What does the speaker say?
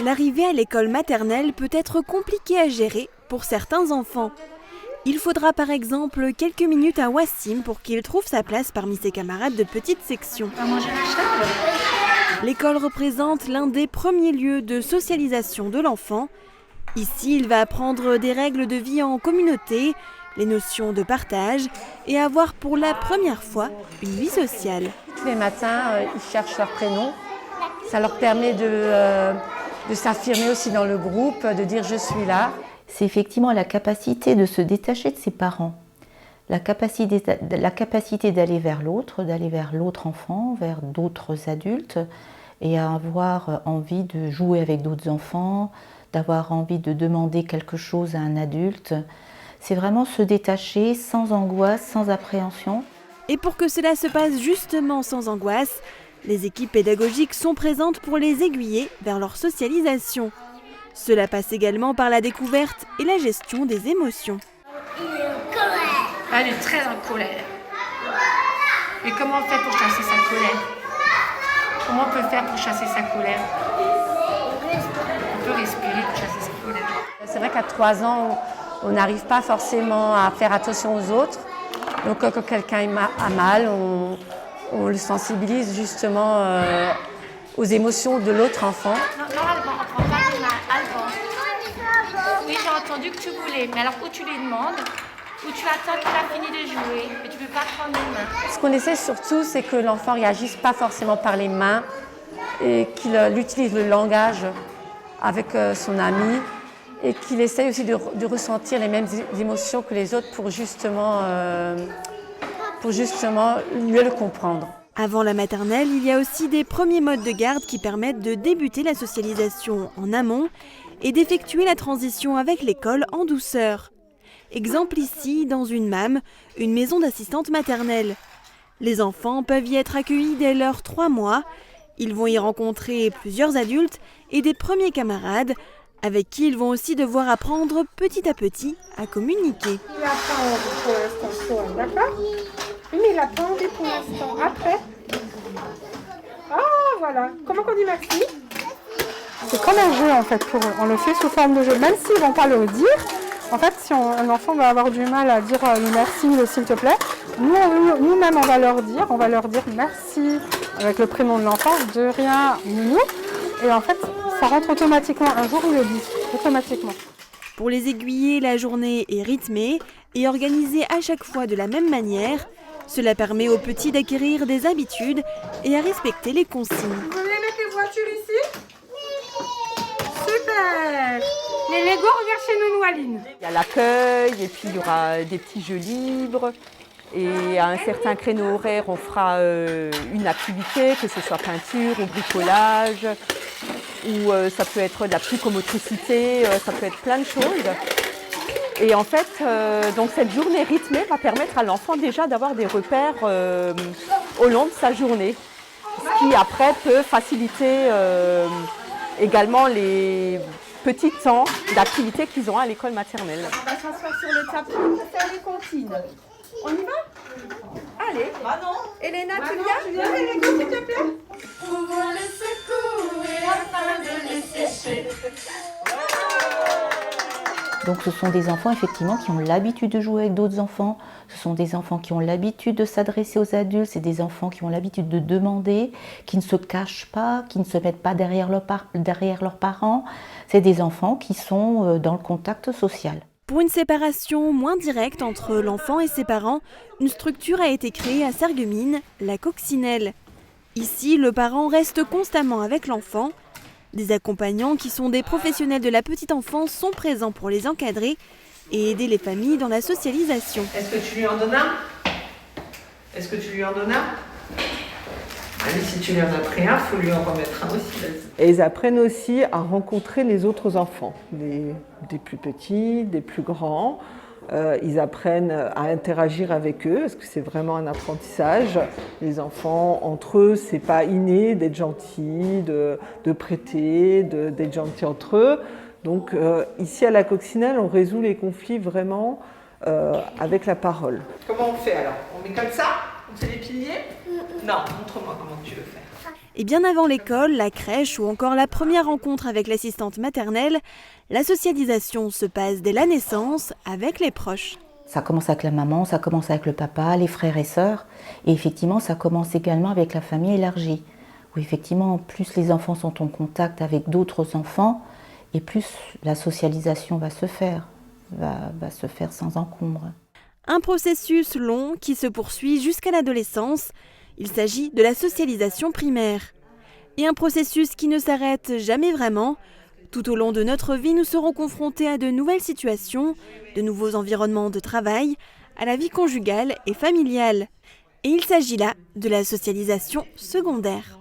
L'arrivée à l'école maternelle peut être compliquée à gérer pour certains enfants. Il faudra par exemple quelques minutes à Wassim pour qu'il trouve sa place parmi ses camarades de petite section. L'école représente l'un des premiers lieux de socialisation de l'enfant. Ici, il va apprendre des règles de vie en communauté, les notions de partage et avoir pour la première fois une vie sociale. Tous les matins, ils cherchent leur prénom. Ça leur permet de s'affirmer aussi dans le groupe, de dire je suis là. C'est effectivement la capacité de se détacher de ses parents, la capacité d'aller vers l'autre enfant, vers d'autres adultes et à avoir envie de jouer avec d'autres enfants, d'avoir envie de demander quelque chose à un adulte. C'est vraiment se détacher sans angoisse, sans appréhension. Et pour que cela se passe justement sans angoisse, les équipes pédagogiques sont présentes pour les aiguiller vers leur socialisation. Cela passe également par la découverte et la gestion des émotions. Elle est très en colère. Et comment on fait pour chasser sa colère? Comment on peut faire pour chasser sa colère? On peut respirer pour chasser sa colère. C'est vrai qu'à 3 ans, on n'arrive pas forcément à faire attention aux autres. Donc quand quelqu'un a mal, on le sensibilise justement aux émotions de l'autre enfant. Non, Alban, on prend pas de mal. Alban. Oui, j'ai entendu que tu voulais, mais alors où tu lui demandes, où tu attends qu'il a fini de jouer, mais tu ne peux pas prendre les mains. Ce qu'on essaie surtout, c'est que l'enfant ne réagisse pas forcément par les mains et qu'il utilise le langage avec son ami et qu'il essaye aussi de ressentir les mêmes émotions que les autres pour justement mieux le comprendre. Avant la maternelle, il y a aussi des premiers modes de garde qui permettent de débuter la socialisation en amont et d'effectuer la transition avec l'école en douceur. Exemple ici, dans une MAM, une maison d'assistante maternelle. Les enfants peuvent y être accueillis dès leurs 3 mois. Ils vont y rencontrer plusieurs adultes et des premiers camarades avec qui ils vont aussi devoir apprendre petit à petit à communiquer. Il n'a pas envie pour l'instant, d'accord? Oui, mais il n'a pas envie pour l'instant. Après. Ah, voilà. Comment on dit merci? C'est comme un jeu en fait pour eux. On le fait sous forme de jeu. Même s'ils ne vont pas le dire, en fait, si un enfant va avoir du mal à dire le merci, le s'il te plaît, nous-mêmes on va leur dire merci avec le prénom de l'enfant, de rien, nounou. Et en fait, ça rentre automatiquement. Un jour, il le dit, automatiquement. Pour les aiguiller, la journée est rythmée et organisée à chaque fois de la même manière. Cela permet aux petits d'acquérir des habitudes et à respecter les consignes. Vous voulez mettre les voitures ici? Super! Les Lego, regarde chez nous, Aline. Il y a l'accueil et puis il y aura des petits jeux libres. Et à un certain créneau horaire, on fera une activité, que ce soit peinture ou bricolage, ou ça peut être de la psychomotricité, ça peut être plein de choses. Et en fait, donc cette journée rythmée va permettre à l'enfant déjà d'avoir des repères au long de sa journée, ce qui après peut faciliter également les petits temps d'activité qu'ils auront à l'école maternelle. On va s'asseoir sur le tapis pour faire les comptines. On y va? Allez. Bah non. Elena, tu viens? Tu viens, les Lego, s'il te plaît? Pouvons les secouer afin de les sécher. Donc ce sont des enfants effectivement qui ont l'habitude de jouer avec d'autres enfants, ce sont des enfants qui ont l'habitude de s'adresser aux adultes, c'est des enfants qui ont l'habitude de demander, qui ne se cachent pas, qui ne se mettent pas derrière leurs parents, c'est des enfants qui sont dans le contact social. Pour une séparation moins directe entre l'enfant et ses parents, une structure a été créée à Sarreguemines, la coccinelle. Ici, le parent reste constamment avec l'enfant. Des accompagnants qui sont des professionnels de la petite enfance sont présents pour les encadrer et aider les familles dans la socialisation. Est-ce que tu lui en donnes un? Est-ce que tu lui en donnes un? Allez, si tu lui en as pris un, il faut lui en remettre un aussi. Et ils apprennent aussi à rencontrer les autres enfants, des plus petits, des plus grands. Ils apprennent à interagir avec eux, parce que c'est vraiment un apprentissage. Les enfants, entre eux, c'est pas inné d'être gentils, de prêter, d'être gentils entre eux. Donc ici à la coccinelle, on résout les conflits vraiment avec la parole. Comment on fait alors? On met comme ça? On fait les piliers? Non, montre-moi comment tu veux faire. Et bien avant l'école, la crèche ou encore la première rencontre avec l'assistante maternelle, la socialisation se passe dès la naissance avec les proches. Ça commence avec la maman, ça commence avec le papa, les frères et sœurs. Et effectivement, ça commence également avec la famille élargie. Où effectivement, plus les enfants sont en contact avec d'autres enfants, et plus la socialisation va se faire sans encombre. Un processus long qui se poursuit jusqu'à l'adolescence. Il s'agit de la socialisation primaire. Et un processus qui ne s'arrête jamais vraiment. Tout au long de notre vie, nous serons confrontés à de nouvelles situations, de nouveaux environnements de travail, à la vie conjugale et familiale. Et il s'agit là de la socialisation secondaire.